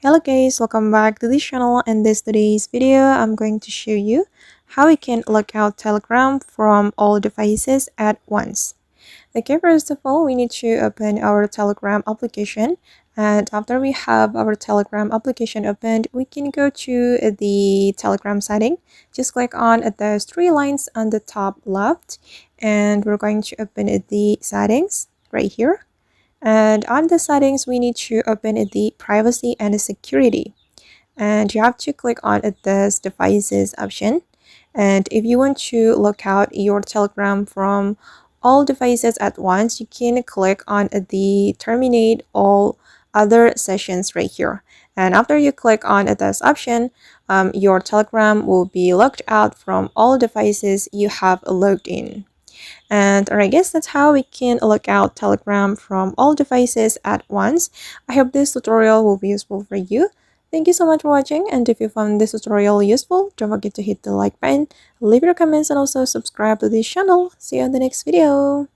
Hello guys, welcome back to this channel. In today's video, I'm going to show you how we can lock out Telegram from all devices at once. Okay, first of all, we need to open our Telegram application. And after we have our Telegram application opened, we can go to the Telegram setting. Just click on those three lines on the top left. And we're going to open the settings right here. And on the settings, we need to open the privacy and the security. And you have to click on this devices option. And if you want to lock out your Telegram from all devices at once, you can click on the terminate all other sessions right here. And after you click on this option, your Telegram will be locked out from all devices you have logged in. And I guess that's how we can look out Telegram from all devices at once. I hope this tutorial will be useful for you. Thank you so much for watching, and if you found this tutorial useful, don't forget to hit the like button, leave your comments, and also subscribe to this channel. See you on the next video.